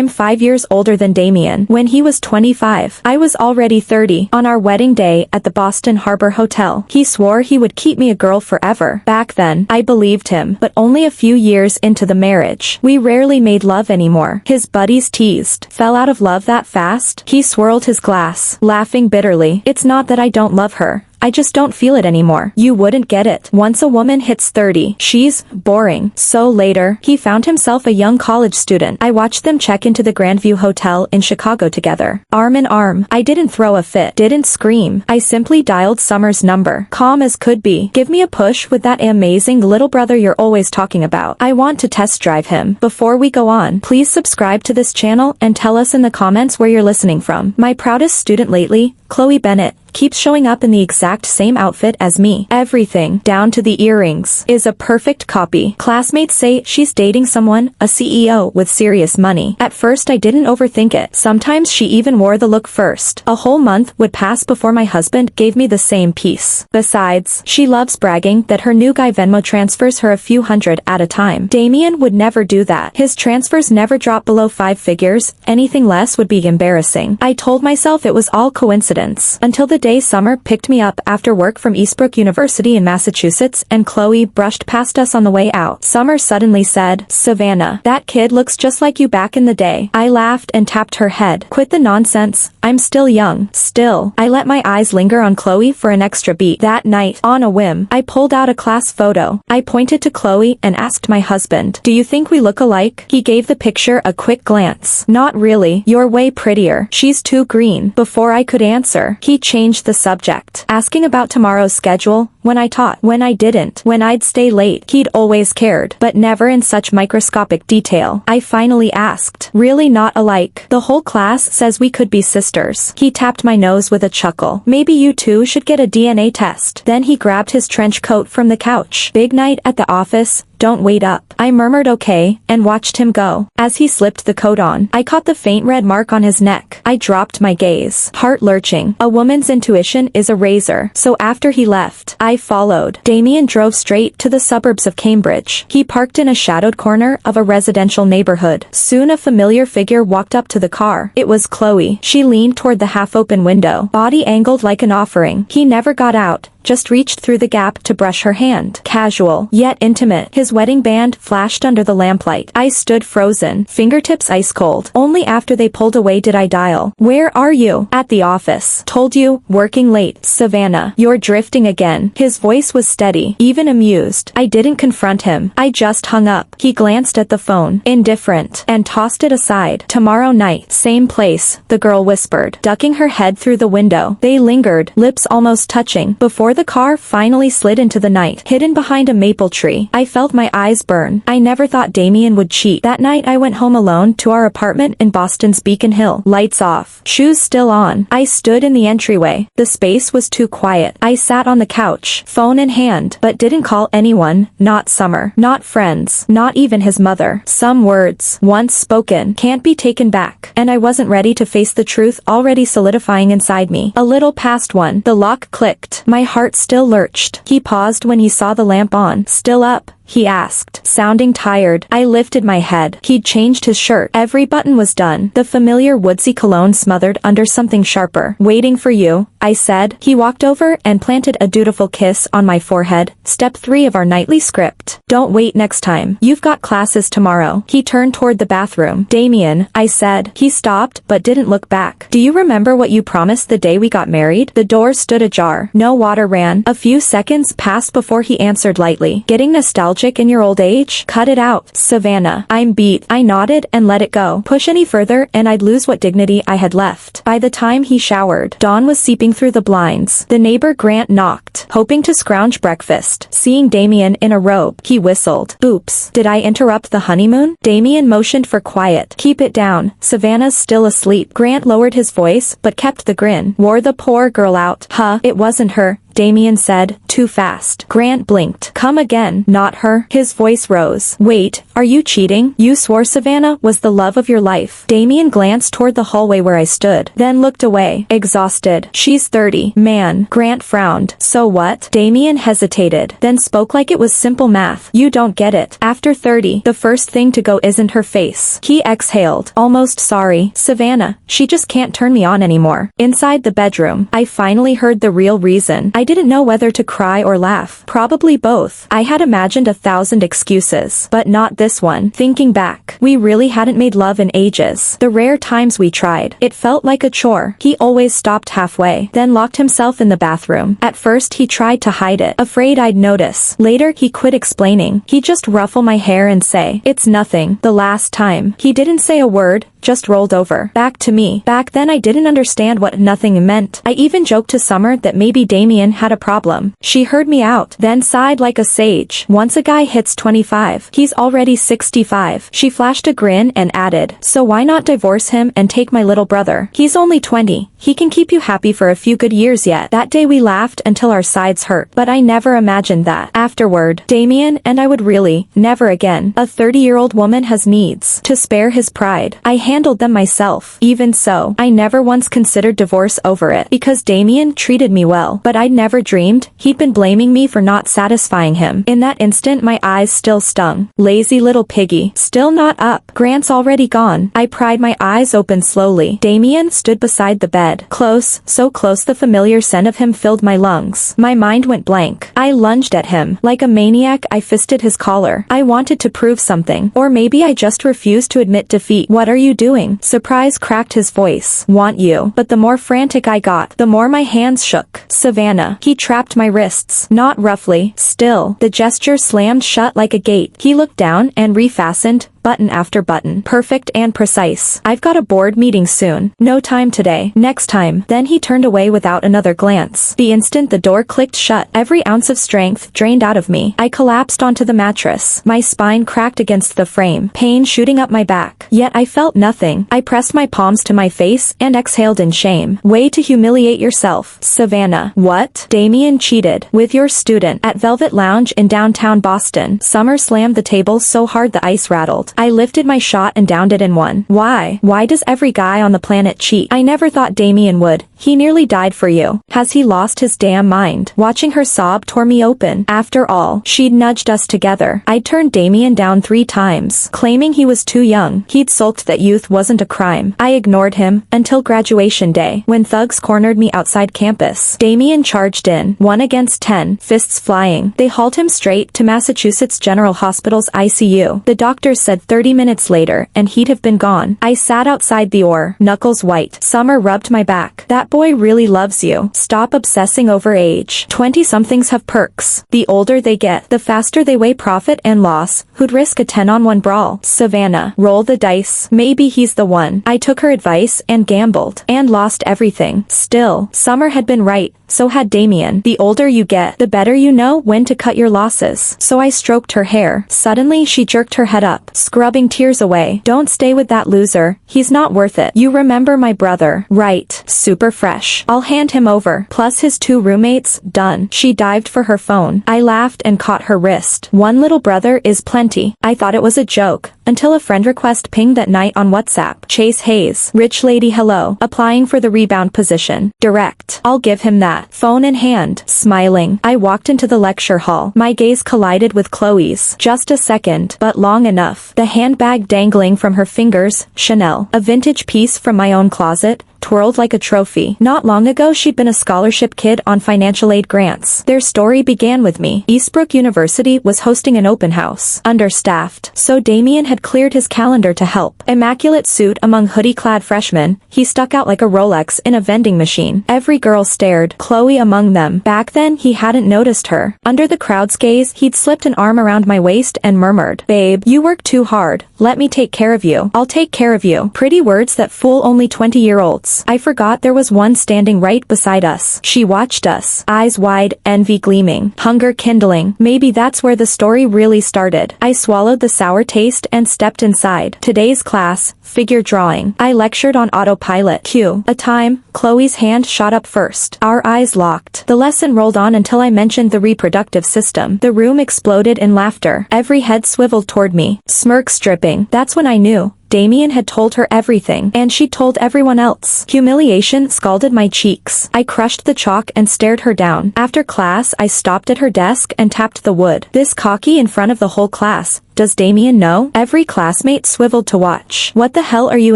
5 years older than Damien. When he was 25, I was already 30. On our wedding day at the Boston Harbor Hotel, he swore he would keep me a girl forever. Back then, I believed him, but only a few years into the marriage, we rarely made love anymore. His buddies teased. Fell out of love that fast? He swirled his glass, laughing bitterly. It's not that I don't love her. I just don't feel it anymore. You wouldn't get it. Once a woman hits 30, she's boring. So later, he found himself a young college student. I watched them check into the Grandview Hotel in Chicago together, arm in arm. I didn't throw a fit, didn't scream. I simply dialed Summer's number, calm as could be. Give me a push with that amazing little brother you're always talking about. I want to test drive him. Before we go on, please subscribe to this channel and tell us in the comments where you're listening from. My proudest student lately, Chloe Bennett, keeps showing up in the exact same outfit as me. Everything, down to the earrings, is a perfect copy. Classmates say she's dating someone, a CEO with serious money. At first I didn't overthink it. Sometimes she even wore the look first. A whole month would pass before my husband gave me the same piece. Besides, she loves bragging that her new guy Venmo transfers her a few hundred at a time. Damien would never do that. His transfers never drop below 5 figures. Anything less would be embarrassing. I told myself it was all coincidence, until the day Summer picked me up after work from Eastbrook University in Massachusetts and Chloe brushed past us on the way out. Summer suddenly said, "Savannah, that kid looks just like you back in the day." I laughed and tapped her head. "Quit the nonsense. I'm still young." Still, I let my eyes linger on Chloe for an extra beat. That night, on a whim, I pulled out a class photo. I pointed to Chloe and asked my husband, "Do you think we look alike?" He gave the picture a quick glance. "Not really. You're way prettier. She's too green." Before I could answer, he changed the subject, asking about tomorrow's schedule, when I taught, when I didn't, when I'd stay late. He'd always cared, but never in such microscopic detail. I finally asked, "Really not alike? The whole class says we could be sisters." He tapped my nose with a chuckle. "Maybe you two should get a DNA test." Then he grabbed his trench coat from the couch. "Big night at the office. Don't wait up." I murmured okay, and watched him go. As he slipped the coat on, I caught the faint red mark on his neck. I dropped my gaze, heart lurching. A woman's intuition is a razor, so after he left, I followed. Damien drove straight to the suburbs of Cambridge. He parked in a shadowed corner of a residential neighborhood. Soon a familiar figure walked up to the car. It was Chloe. She leaned toward the half-open window, body angled like an offering. He never got out, just reached through the gap to brush her hand. Casual, yet intimate. His wedding band flashed under the lamplight. I stood frozen, fingertips ice cold. Only after they pulled away did I dial. "Where are you?" "At the office." "Told you, working late." "Savannah, you're drifting again." His voice was steady, even amused. I didn't confront him. I just hung up. He glanced at the phone, indifferent, and tossed it aside. "Tomorrow night, same place," the girl whispered, ducking her head through the window. They lingered, lips almost touching, before the car finally slid into the night. Hidden behind a maple tree, I felt my eyes burn. I never thought Damien would cheat. That night I went home alone to our apartment in Boston's Beacon Hill. Lights off, shoes still on. I stood in the entryway. The space was too quiet. I sat on the couch, phone in hand, but didn't call anyone, not Summer, not friends, not even his mother. Some words, once spoken, can't be taken back, and I wasn't ready to face the truth already solidifying inside me. A little past 1, the lock clicked. My heart still lurched. He paused when he saw the lamp on. "Still up?" he asked, sounding tired. I lifted my head. He'd changed his shirt. Every button was done. The familiar woodsy cologne smothered under something sharper. "Waiting for you," I said. He walked over and planted a dutiful kiss on my forehead. Step 3 of our nightly script. "Don't wait next time. You've got classes tomorrow." He turned toward the bathroom. "Damien," I said. He stopped, but didn't look back. "Do you remember what you promised the day we got married?" The door stood ajar. No water ran. A few seconds passed before he answered lightly. "Getting nostalgic in your old age? Cut it out, Savannah. I'm beat." I nodded and let it go. Push any further and I'd lose what dignity I had left. By the time he showered, dawn was seeping through the blinds. The neighbor Grant knocked, hoping to scrounge breakfast. Seeing Damien in a robe, he whistled. "Oops, did I interrupt the honeymoon?" Damien motioned for quiet. "Keep it down. Savannah's still asleep." Grant lowered his voice but kept the grin. "Wore the poor girl out, huh?" "It wasn't her, Damien said, too fast. Grant blinked. Come again. Not her. His voice rose. Wait, are you cheating? You swore Savannah was the love of your life. Damien glanced toward the hallway where I stood, then looked away, exhausted. She's 30. Man. Grant frowned. So what? Damien hesitated, then spoke like it was simple math. You don't get it. After 30, the first thing to go isn't her face. He exhaled. Almost sorry. Savannah, she just can't turn me on anymore. Inside the bedroom, I finally heard the real reason. I didn't know whether to cry or laugh. Probably both. I had imagined 1,000 excuses, but not this one. Thinking back, we really hadn't made love in ages. The rare times we tried, it felt like a chore. He always stopped halfway, then locked himself in the bathroom. At first he tried to hide it, afraid I'd notice. Later he quit explaining. He'd just ruffle my hair and say, it's nothing. The last time, he didn't say a word, just rolled over. Back to me. Back then I didn't understand what nothing meant. I even joked to Summer that maybe Damien had a problem. She heard me out, then sighed like a sage. Once a guy hits 25, he's already 65. She flashed a grin and added, so why not divorce him and take my little brother? He's only 20. He can keep you happy for a few good years yet. That day we laughed until our sides hurt, but I never imagined that. Afterward, Damien and I would really, never again. A 30-year-old woman has needs. To spare his pride, I handled them myself. Even so, I never once considered divorce over it, because Damien treated me well, but I'd never dreamed he'd been blaming me for not satisfying him. In that instant my eyes still stung. Lazy little piggy. Still not up. Grant's already gone. I pried my eyes open slowly. Damien stood beside the bed. Close, so close the familiar scent of him filled my lungs. My mind went blank. I lunged at him. Like a maniac I fisted his collar. I wanted to prove something. Or maybe I just refused to admit defeat. What are you doing? Surprise cracked his voice. Want you. But the more frantic I got, the more my hands shook. Savannah. He trapped my wrists. Not roughly. Still. The gesture slammed shut like a gate. He looked down and refastened, button after button. Perfect and precise. I've got a board meeting soon. No time today. Next time. Then he turned away without another glance. The instant the door clicked shut, every ounce of strength drained out of me. I collapsed onto the mattress. My spine cracked against the frame, pain shooting up my back. Yet I felt nothing. I pressed my palms to my face and exhaled in shame. Way to humiliate yourself, Savannah. What? Damien cheated with your student at Velvet Lounge in downtown Boston. Summer slammed the table so hard the ice rattled. I lifted my shot and downed it in one. Why? Why does every guy on the planet cheat? I never thought Damien would. He nearly died for you. Has he lost his damn mind? Watching her sob tore me open. After all, she'd nudged us together. I'd turned Damien down 3 times, claiming he was too young. He'd sulked that youth wasn't a crime. I ignored him until graduation day, when thugs cornered me outside campus. Damien charged in, 1 against 10, fists flying. They hauled him straight to Massachusetts General Hospital's ICU. The doctors said 30 minutes later, and he'd have been gone. I sat outside the OR, knuckles white. Summer rubbed my back. That boy really loves you. Stop obsessing over age. 20-somethings have perks. The older they get, the faster they weigh profit and loss. Who'd risk a 10-on-1 brawl? Savannah. Roll the dice. Maybe he's the one. I took her advice and gambled. And lost everything. Still, Summer had been right. So had Damien. The older you get, the better you know when to cut your losses. So I stroked her hair. Suddenly she jerked her head up, scrubbing tears away. Don't stay with that loser. He's not worth it. You remember my brother, right? Super fresh. I'll hand him over. Plus his 2 roommates. Done. She dived for her phone. I laughed and caught her wrist. One little brother is plenty. I thought it was a joke. Until a friend request pinged that night on WhatsApp. Chase Hayes. Rich lady hello. Applying for the rebound position. Direct. I'll give him that. Phone in hand. Smiling. I walked into the lecture hall. My gaze collided with Chloe's. Just a second, but long enough. The handbag dangling from her fingers. Chanel. A vintage piece from my own closet. Twirled like a trophy. Not long ago she'd been a scholarship kid on financial aid grants. Their story began with me. Eastbrook University was hosting an open house. Understaffed. So Damien had cleared his calendar to help. Immaculate suit among hoodie-clad freshmen, he stuck out like a Rolex in a vending machine. Every girl stared, Chloe among them. Back then he hadn't noticed her. Under the crowd's gaze, he'd slipped an arm around my waist and murmured, "Babe, you work too hard. Let me take care of you. I'll take care of you." Pretty words that fool only 20-year-olds. seats. I forgot there was one standing right beside us. She watched us, eyes wide, envy gleaming, hunger kindling. Maybe that's where the story really started. I swallowed the sour taste and stepped inside. Today's class, figure drawing. I lectured on autopilot. Cue. A time. Chloe's hand shot up first. Our eyes locked. The lesson rolled on until I mentioned the reproductive system. The room exploded in laughter. Every head swiveled toward me, smirks dripping. That's when I knew. Damien had told her everything, and she told everyone else. Humiliation scalded my cheeks. I crushed the chalk and stared her down. After class, I stopped at her desk and tapped the wood. This cocky in front of the whole class. Does Damien know? Every classmate swiveled to watch. What the hell are you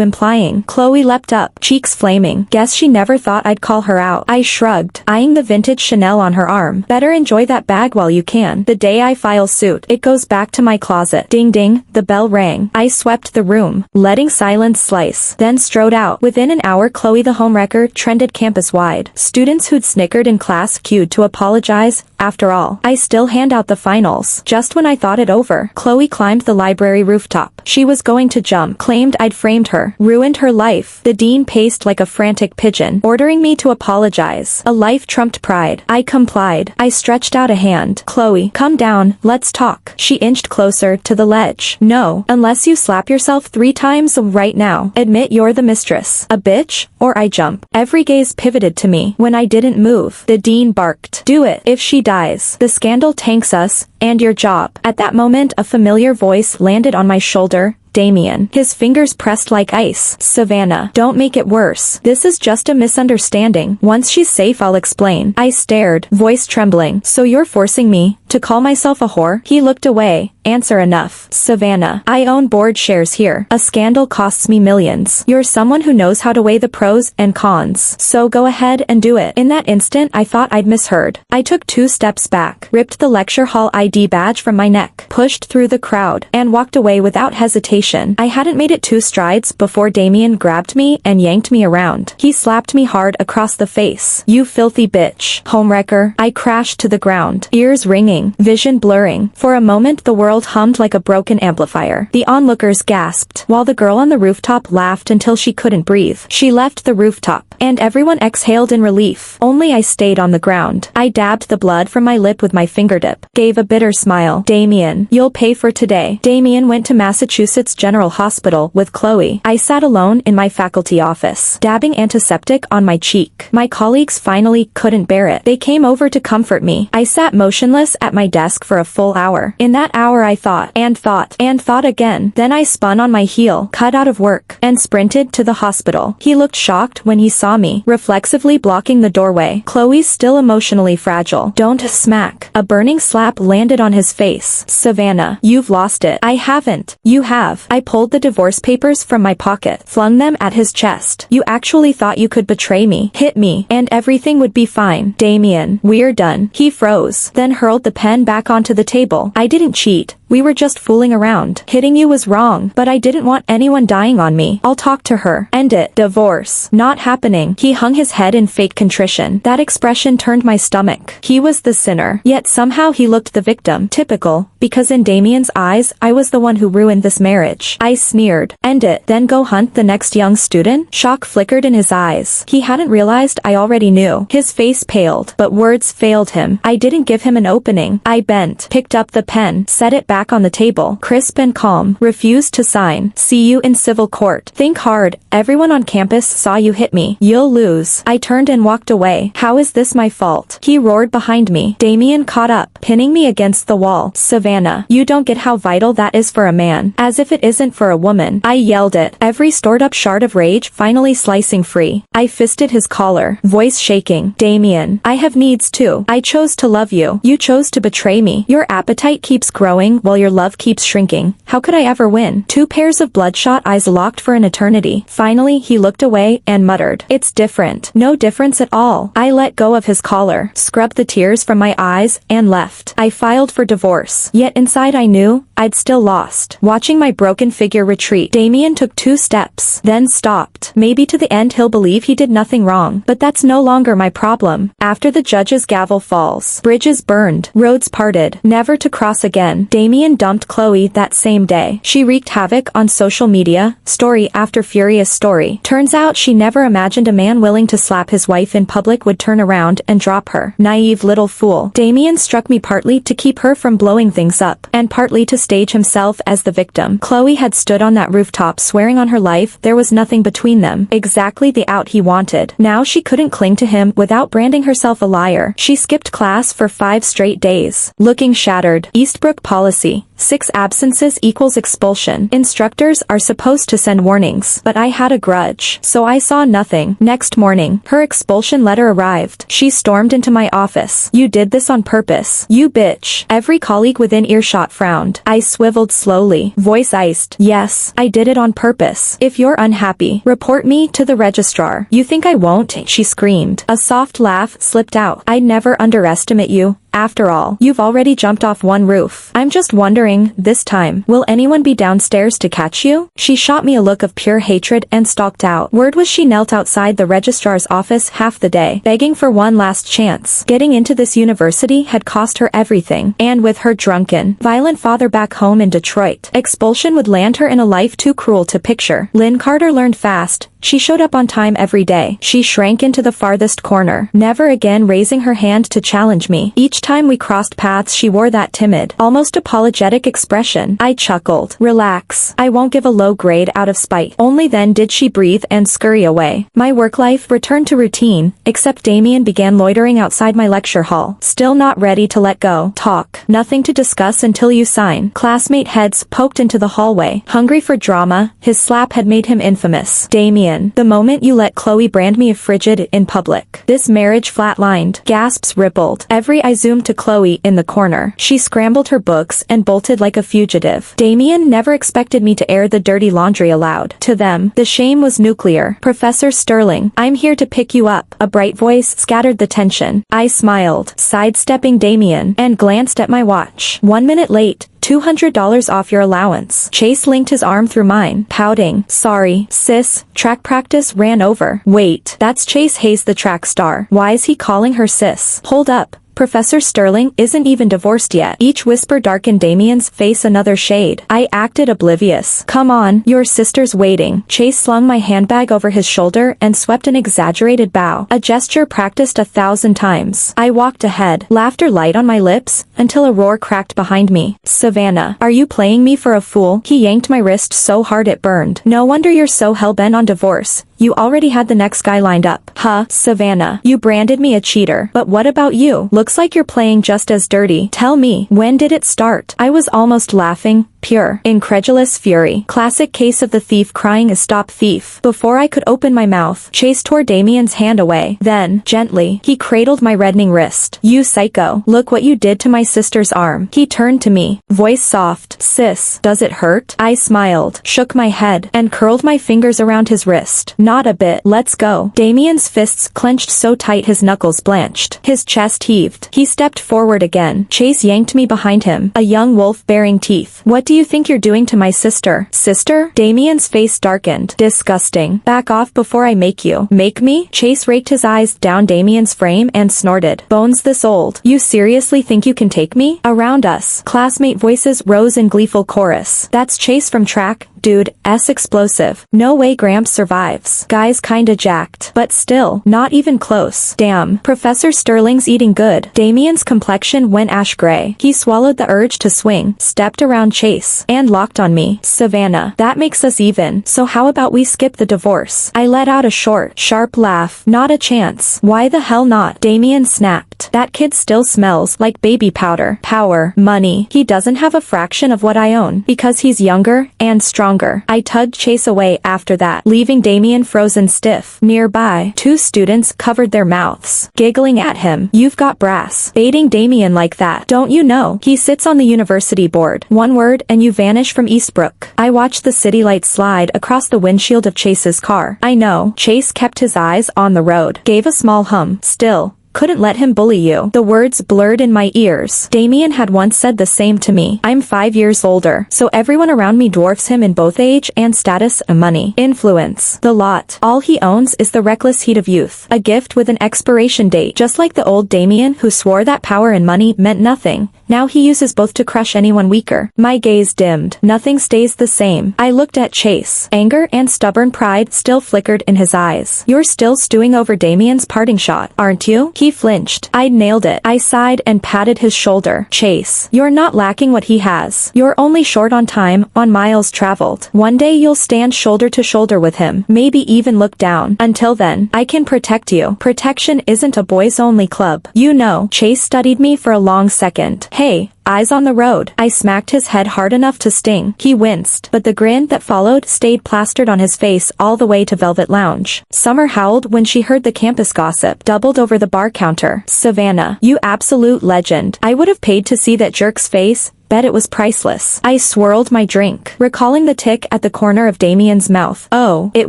implying? Chloe leapt up, cheeks flaming. Guess she never thought I'd call her out. I shrugged, eyeing the vintage Chanel on her arm. Better enjoy that bag while you can. The day I file suit, it goes back to my closet. Ding ding, the bell rang. I swept the room, letting silence slice, then strode out. Within an hour, Chloe the homewrecker trended campus-wide. Students who'd snickered in class queued to apologize. After all, I still hand out the finals. Just when I thought it over, Chloe climbed the library rooftop. She was going to jump, claimed I'd framed her, ruined her life. The dean paced like a frantic pigeon, ordering me to apologize. A life trumped pride. I complied. I stretched out a hand. Chloe, come down, let's talk. She inched closer to the ledge. No, unless you slap yourself 3 times right now. Admit you're the mistress. A bitch, or I jump. Every gaze pivoted to me. When I didn't move, the dean barked. Do it. If she dies, the scandal tanks us, and your job. At that moment, a familiar voice landed on my shoulder. Damien. His fingers pressed like ice. Savannah, don't make it worse. This is just a misunderstanding. Once she's safe, I'll explain. I stared, voice trembling. So you're forcing me to call myself a whore? He looked away. Answer enough. Savannah, I own board shares here. A scandal costs me millions. You're someone who knows how to weigh the pros and cons. So go ahead and do it. In that instant, I thought I'd misheard. I took 2 steps back, ripped the lecture hall ID badge from my neck, pushed through the crowd, and walked away without hesitation. I hadn't made it 2 strides before Damien grabbed me and yanked me around. He slapped me hard across the face. You filthy bitch. Homewrecker. I crashed to the ground, ears ringing, vision blurring. For a moment the world hummed like a broken amplifier. The onlookers gasped, while the girl on the rooftop laughed until she couldn't breathe. She left the rooftop, and everyone exhaled in relief. Only I stayed on the ground. I dabbed the blood from my lip with my fingertip, gave a bitter smile. Damien, you'll pay for today. Damien went to Massachusetts General Hospital with Chloe. I sat alone in my faculty office, dabbing antiseptic on my cheek. My colleagues finally couldn't bear it. They came over to comfort me. I sat motionless at my desk for a full hour. In that hour I thought, and thought, and thought again. Then I spun on my heel, cut out of work, and sprinted to the hospital. He looked shocked when he saw me, reflexively blocking the doorway. Chloe's still emotionally fragile. Don't smack. A burning slap landed on his face. Savannah, you've lost it. I haven't. You have. I pulled the divorce papers from my pocket, flung them at his chest. You actually thought you could betray me, hit me, and everything would be fine. Damien, we're done. He froze, then hurled the pen back onto the table. I didn't cheat. We were just fooling around. Hitting you was wrong, but I didn't want anyone dying on me. I'll talk to her. End it. Divorce. Not happening. He hung his head in fake contrition. That expression turned my stomach. He was the sinner, yet somehow he looked the victim. Typical, because in Damien's eyes, I was the one who ruined this marriage. I sneered. End it, then go hunt the next young student? Shock flickered in his eyes. He hadn't realized I already knew. His face paled, but words failed him. I didn't give him an opening. I bent, picked up the pen, set it back on the table, crisp and calm, refused to sign. See you in civil court. Think hard. Everyone on campus saw you hit me. You'll lose. I turned and walked away. How is this my fault? He roared behind me. Damien caught up, pinning me against the wall. Savannah, you don't get how vital that is for a man. As if it isn't for a woman. I yelled it, every stored up shard of rage finally slicing free. I fisted his collar, voice shaking. Damien, I have needs too. I chose to love you. You chose to betray me. Your appetite keeps growing while your love keeps shrinking. How could I ever win? 2 pairs of bloodshot eyes locked for an eternity. Finally, he looked away and muttered, it's different. No difference at all. I let go of his collar, scrubbed the tears from my eyes, and left. I filed for divorce. Yet inside I knew I'd still lost. Watching my broken figure retreat, Damien took 2 steps, then stopped. Maybe to the end he'll believe he did nothing wrong, but that's no longer my problem. After the judge's gavel falls, bridges burned, roads parted, never to cross again. Damien Damien dumped Chloe that same day. She wreaked havoc on social media, story after furious story. Turns out she never imagined a man willing to slap his wife in public would turn around and drop her. Naive little fool. Damien struck me partly to keep her from blowing things up, and partly to stage himself as the victim. Chloe had stood on that rooftop swearing on her life there was nothing between them. Exactly the out he wanted. Now she couldn't cling to him without branding herself a liar. She skipped class for 5 straight days. Looking shattered. Eastbrook policy. 6 absences equals expulsion. Instructors are supposed to send warnings, but I had a grudge, so I saw nothing. Next morning, her expulsion letter arrived. She stormed into my office. You did this on purpose. You bitch. Every colleague within earshot frowned. I swiveled slowly. Voice iced. Yes, I did it on purpose. If you're unhappy, report me to the registrar. You think I won't? She screamed. A soft laugh slipped out. I'd never underestimate you. After all, you've already jumped off one roof. I'm just wondering, this time, will anyone be downstairs to catch you? She shot me a look of pure hatred and stalked out. Word was she knelt outside the registrar's office half the day, begging for one last chance. Getting into this university had cost her everything, and with her drunken, violent father back home in Detroit, expulsion would land her in a life too cruel to picture. Lynn Carter learned fast. She showed up on time every day. She shrank into the farthest corner, never again raising her hand to challenge me. Each time we crossed paths she wore that timid, almost apologetic expression. I chuckled. Relax. I won't give a low grade out of spite. Only then did she breathe and scurry away. My work life returned to routine, except Damien began loitering outside my lecture hall, still not ready to let go. Talk. Nothing to discuss until you sign. Classmate heads poked into the hallway. Hungry for drama, his slap had made him infamous. Damien. The moment you let Chloe brand me a frigid in public. This marriage flatlined. Gasps rippled. Every eye zoomed to Chloe in the corner. She scrambled her books and bolted like a fugitive. Damien never expected me to air the dirty laundry aloud. To them, the shame was nuclear. Professor Sterling, I'm here to pick you up. A bright voice scattered the tension. I smiled, sidestepping Damien, and glanced at my watch. 1 minute late. $200 off your allowance. Chase linked his arm through mine, pouting. Sorry, sis, track practice ran over. Wait, that's Chase Hayes, the track star. Why is he calling her sis? Hold up. Professor Sterling isn't even divorced yet. Each whisper darkened Damien's face another shade. I acted oblivious. Come on, your sister's waiting. Chase slung my handbag over his shoulder and swept an exaggerated bow. A gesture practiced 1,000 times. I walked ahead, laughter light on my lips, until a roar cracked behind me. Savannah, are you playing me for a fool? He yanked my wrist so hard it burned. No wonder you're so hell-bent on divorce. You already had the next guy lined up. Huh, Savannah. You branded me a cheater. But what about you? Looks like you're playing just as dirty. Tell me, when did it start? I was almost laughing. Pure, incredulous fury. Classic case of the thief crying a stop thief. Before I could open my mouth, Chase tore Damien's hand away. Then, gently, he cradled my reddening wrist. You psycho. Look what you did to my sister's arm. He turned to me, voice soft. Sis, does it hurt? I smiled, shook my head, and curled my fingers around his wrist. Not a bit. Let's go. Damien's fists clenched so tight his knuckles blanched. His chest heaved. He stepped forward again. Chase yanked me behind him, a young wolf baring teeth. What do you think you're doing to my sister? Sister? Damien's face darkened. Disgusting. Back off before I make you. Make me? Chase raked his eyes down Damien's frame and snorted. Bones this old. You seriously think you can take me? Around us, classmate voices rose in gleeful chorus. That's Chase from track. Dude, explosive. No way Gramps survives. Guy's kinda jacked. But still, not even close. Damn. Professor Sterling's eating good. Damien's complexion went ash gray. He swallowed the urge to swing, stepped around Chase, and locked on me. Savannah, that makes us even. So how about we skip the divorce? I let out a short, sharp laugh. Not a chance. Why the hell not? Damien snapped. That kid still smells like baby powder. Power, money. He doesn't have a fraction of what I own, because he's younger and stronger. I tugged Chase away after that, leaving Damien frozen stiff. Nearby, 2 students covered their mouths, giggling at him. You've got brass. Baiting Damien like that. Don't you know? He sits on the university board. One word and you vanish from Eastbrook. I watched the city lights slide across the windshield of Chase's car. I know. Chase kept his eyes on the road. Gave a small hum. Still. couldn't let him bully you. The words blurred in my ears. Damien had once said the same to me. I'm 5 years older, so everyone around me dwarfs him in both age and status, money, influence, the lot. All he owns is the reckless heat of youth, a gift with an expiration date. Just like the old Damien who swore that power and money meant nothing, now he uses both to crush anyone weaker. My gaze dimmed. Nothing stays the same. I looked at Chase. Anger and stubborn pride still flickered in his eyes. You're still stewing over Damien's parting shot, aren't you? He flinched. I'd nailed it. I sighed and patted his shoulder. Chase, you're not lacking what he has. You're only short on time, on miles traveled. One day you'll stand shoulder to shoulder with him, maybe even look down. Until then, I can protect you. Protection isn't a boys-only club. You know. Chase studied me for a long second. Hey, eyes on the road. I smacked his head hard enough to sting. He winced, but the grin that followed stayed plastered on his face all the way to Velvet Lounge. Summer howled when she heard the campus gossip, doubled over the bar counter. Savannah, you absolute legend. I would have paid to see that jerk's face. Bet it was priceless. I swirled my drink, recalling the tick at the corner of Damien's mouth. Oh, it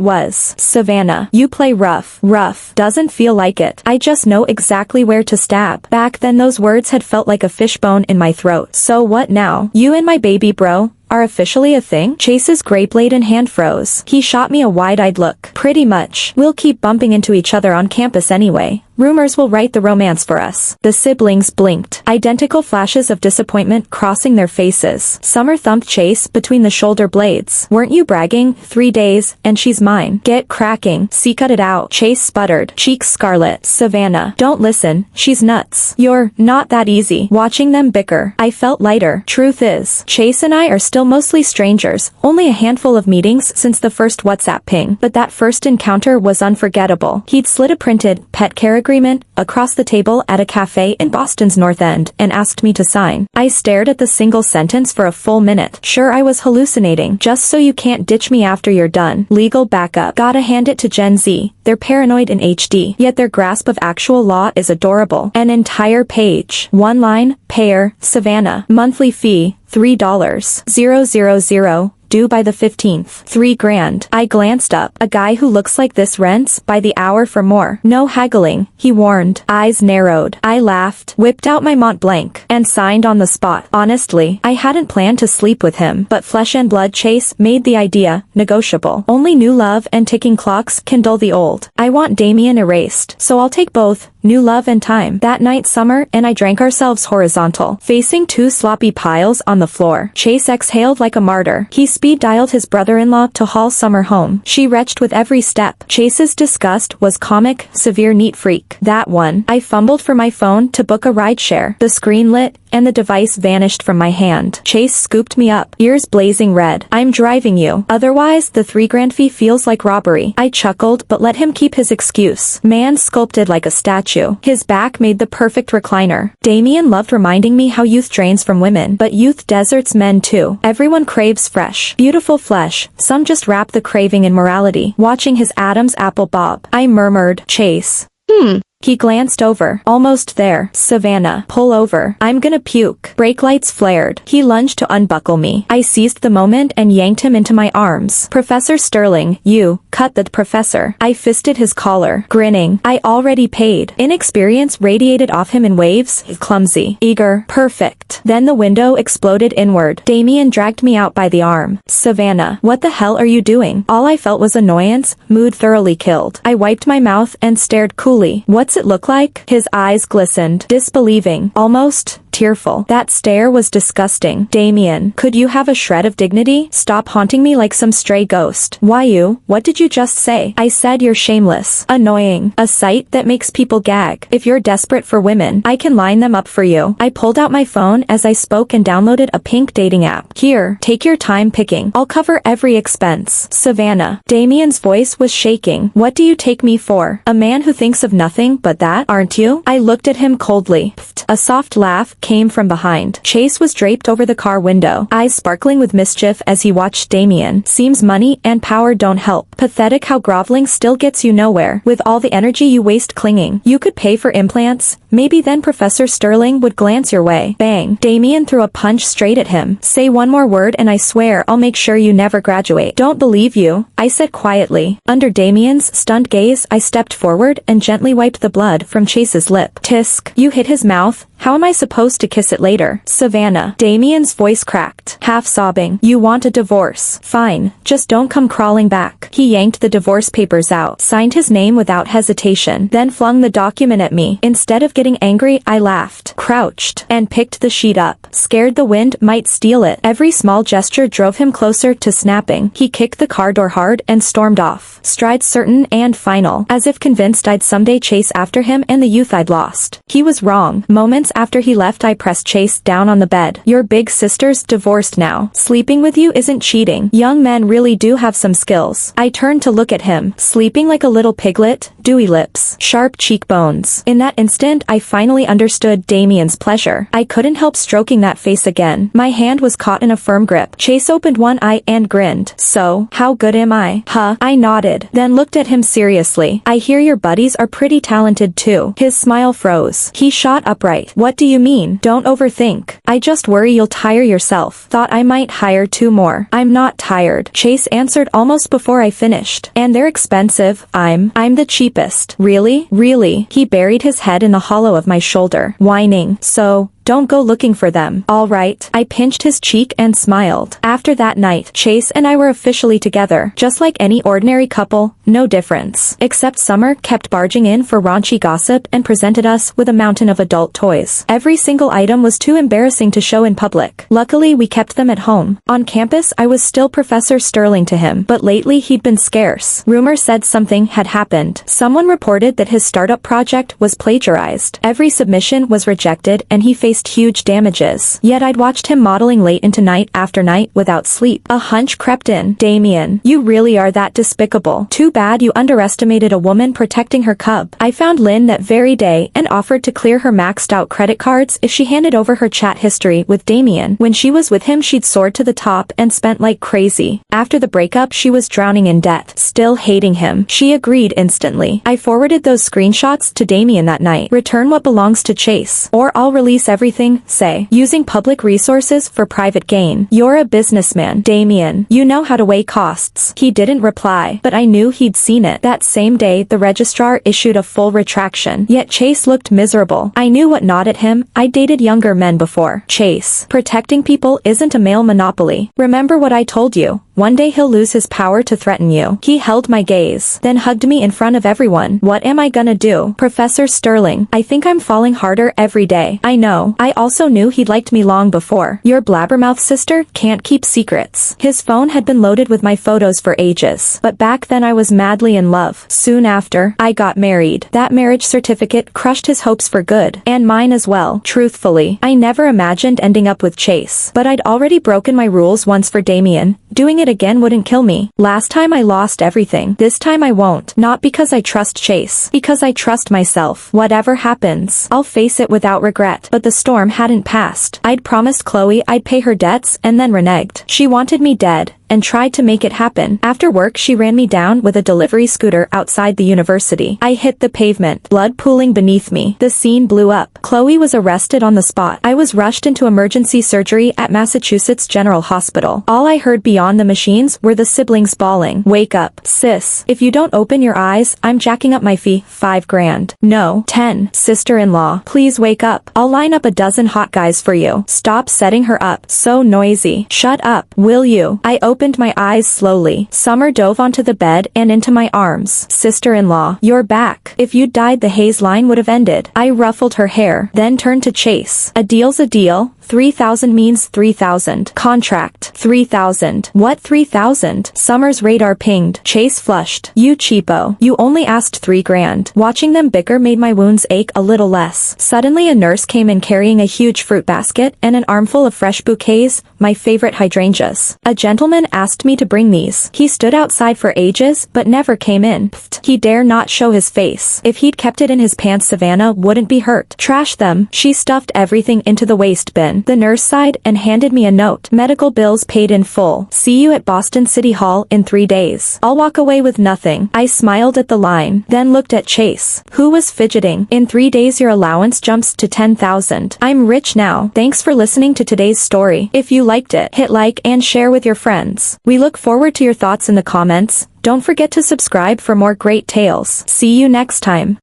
was. Savannah, you play rough. Rough. Doesn't feel like it. I just know exactly where to stab. Back then those words had felt like a fishbone in my throat. So what now? You and my baby bro are officially a thing? Chase's gray-bladed hand froze. He shot me a wide-eyed look. Pretty much. We'll keep bumping into each other on campus anyway. Rumors will write the romance for us. The siblings blinked. Identical flashes of disappointment crossing their faces. Summer thumped Chase between the shoulder blades. Weren't you bragging? 3 days, and she's mine. Get cracking. See, cut it out. Chase sputtered, cheeks scarlet. Savannah, don't listen. She's nuts. You're not that easy. Watching them bicker, I felt lighter. Truth is, Chase and I are still mostly strangers. Only a handful of meetings since the first WhatsApp ping. But that first encounter was unforgettable. He'd slid a printed pet care agreement across the table at a cafe in Boston's North End and asked me to sign. I stared at the single sentence for a full minute. Sure, I was hallucinating. Just so you can't ditch me after you're done. Legal backup. Gotta hand it to Gen Z. They're paranoid in HD, yet their grasp of actual law is adorable. An entire page. One line, payer, Savannah. Monthly fee, $3,000. Due by the 15th. 3 grand. I glanced up. A guy who looks like this rents by the hour for more. No haggling, he warned. Eyes narrowed. I laughed, whipped out my Mont Blanc, and signed on the spot. Honestly, I hadn't planned to sleep with him, but flesh and blood Chase made the idea negotiable. Only new love and ticking clocks can dull the old. I want Damien erased, so I'll take both. New love and time. That night Summer and I drank ourselves horizontal, facing 2 sloppy piles on the floor. Chase exhaled like a martyr. He speed-dialed his brother-in-law to haul Summer home. She retched with every step. Chase's disgust was comic, severe neat freak. That one. I fumbled for my phone to book a rideshare. The screen lit, and the device vanished from my hand. Chase scooped me up, ears blazing red. I'm driving you. Otherwise, the 3 grand fee feels like robbery. I chuckled, but let him keep his excuse. Man sculpted like a statue. His back made the perfect recliner. Damien loved reminding me how youth drains from women, but youth deserts men too. Everyone craves fresh, beautiful flesh. Some just wrap the craving in morality. Watching his Adam's apple bob, I murmured, Chase. He glanced over. Almost there. Savannah, pull over. I'm gonna puke. Brake lights flared. He lunged to unbuckle me. I seized the moment and yanked him into my arms. Professor Sterling, you, cut the professor. I fisted his collar, grinning. I already paid. Inexperience radiated off him in waves. Clumsy. Eager. Perfect. Then the window exploded inward. Damien dragged me out by the arm. Savannah, what the hell are you doing? All I felt was annoyance, mood thoroughly killed. I wiped my mouth and stared coolly. What's it look like? His eyes glistened, disbelieving, almost tearful. That stare was disgusting. Damien, could you have a shred of dignity? Stop haunting me like some stray ghost. Why you? What did you just say? I said you're shameless. Annoying. A sight that makes people gag. If you're desperate for women, I can line them up for you. I pulled out my phone as I spoke and downloaded a pink dating app. Here, take your time picking. I'll cover every expense. Savannah. Damien's voice was shaking. What do you take me for? A man who thinks of nothing but that, aren't you? I looked at him coldly. Pfft. A soft laugh came from behind. Chase was draped over the car window, eyes sparkling with mischief as he watched Damien. Seems money and power don't help. Pathetic how groveling still gets you nowhere. With all the energy you waste clinging, you could pay for implants. Maybe then Professor Sterling would glance your way. Bang. Damien threw a punch straight at him. Say one more word and I swear I'll make sure you never graduate. Don't believe you, I said quietly. Under Damien's stunned gaze, I stepped forward and gently wiped the blood from Chase's lip. Tisk. You hit his mouth. How am I supposed to kiss it later? Savannah. Damien's voice cracked, half sobbing. You want a divorce? Fine, just don't come crawling back. He yanked the divorce papers out, signed his name without hesitation, then flung the document at me. Instead of getting angry, I laughed, crouched, and picked the sheet up, scared the wind might steal it. Every small gesture drove him closer to snapping. He kicked the car door hard and stormed off, stride certain and final, as if convinced I'd someday chase after him and the youth I'd lost. He was wrong. Moments after he left, I pressed Chase down on the bed. Your big sister's divorced now. Sleeping with you isn't cheating. Young men really do have some skills. I turned to look at him, sleeping like a little piglet, dewy lips, sharp cheekbones. In that instant, I finally understood Damien's pleasure. I couldn't help stroking that face again. My hand was caught in a firm grip. Chase opened one eye and grinned. So, how good am I? Huh? I nodded, then looked at him seriously. I hear your buddies are pretty talented too. His smile froze. He shot upright. What do you mean? Don't overthink. I just worry you'll tire yourself. Thought I might hire 2 more. I'm not tired, Chase answered almost before I finished. And they're expensive. I'm the cheapest. Really? Really? He buried his head in the hollow of my shoulder, whining. So, don't go looking for them. All right. I pinched his cheek and smiled. After that night, Chase and I were officially together, just like any ordinary couple, no difference. Except Summer kept barging in for raunchy gossip and presented us with a mountain of adult toys. Every single item was too embarrassing to show in public. Luckily, we kept them at home. On campus, I was still Professor Sterling to him, but lately he'd been scarce. Rumor said something had happened. Someone reported that his startup project was plagiarized. Every submission was rejected and he faced huge damages. Yet I'd watched him modeling late into night after night without sleep. A hunch crept in. Damien, you really are that despicable. Too bad you underestimated a woman protecting her cub. I found Lynn that very day and offered to clear her maxed out credit cards if she handed over her chat history with Damien. When she was with him, she'd soared to the top and spent like crazy. After the breakup, she was drowning in debt, still hating him. She agreed instantly. I forwarded those screenshots to Damien that night. Return what belongs to Chase, or I'll release everything, say. Using public resources for private gain. You're a businessman, Damien. You know how to weigh costs. He didn't reply, but I knew he'd seen it. That same day, the registrar issued a full retraction. Yet Chase looked miserable. I knew what gnawed at him. I dated younger men before. Chase. Protecting people isn't a male monopoly. Remember what I told you. One day he'll lose his power to threaten you. He held my gaze, then hugged me in front of everyone. What am I gonna do? Professor Sterling, I think I'm falling harder every day. I know. I also knew he'd liked me long before. Your blabbermouth sister can't keep secrets. His phone had been loaded with my photos for ages. But back then I was madly in love. Soon after, I got married. That marriage certificate crushed his hopes for good. And mine as well. Truthfully, I never imagined ending up with Chase. But I'd already broken my rules once for Damien. Doing it again wouldn't kill me. Last time I lost everything. This time I won't. Not because I trust Chase. Because I trust myself. Whatever happens, I'll face it without regret. But the storm hadn't passed. I'd promised Chloe I'd pay her debts and then reneged. She wanted me dead and tried to make it happen. After work, she ran me down with a delivery scooter outside the university. I hit the pavement, blood pooling beneath me. The scene blew up. Chloe was arrested on the spot. I was rushed into emergency surgery at Massachusetts General Hospital. All I heard beyond the machines were the siblings bawling. Wake up, sis. If you don't open your eyes, I'm jacking up my fee. 5 grand. No. 10. Sister-in-law. Please wake up. I'll line up a dozen hot guys for you. Stop setting her up. So noisy. Shut up. Will you? I opened my eyes slowly. Summer dove onto the bed and into my arms. Sister-in-law, you're back. If you'd died, the haze line would have ended. I ruffled her hair, then turned to Chase. A deal's a deal. 3,000 means 3,000. Contract. 3,000. What 3,000? Summer's radar pinged. Chase flushed. You cheapo. You only asked 3 grand. Watching them bicker made my wounds ache a little less. Suddenly a nurse came in carrying a huge fruit basket and an armful of fresh bouquets, my favorite hydrangeas. A gentleman asked me to bring these. He stood outside for ages but never came in. Pfft. He dare not show his face. If he'd kept it in his pants, Savannah wouldn't be hurt. Trash them. She stuffed everything into the waste bin. The nurse sighed and handed me a note. Medical bills paid in full. See you at Boston City Hall in 3 days. I'll walk away with nothing. I smiled at the line, then looked at Chase, who was fidgeting. In 3 days your allowance jumps to 10,000. I'm rich now. Thanks for listening to today's story. If you liked it, hit like and share with your friends. We look forward to your thoughts in the comments. Don't forget to subscribe for more great tales. See you next time.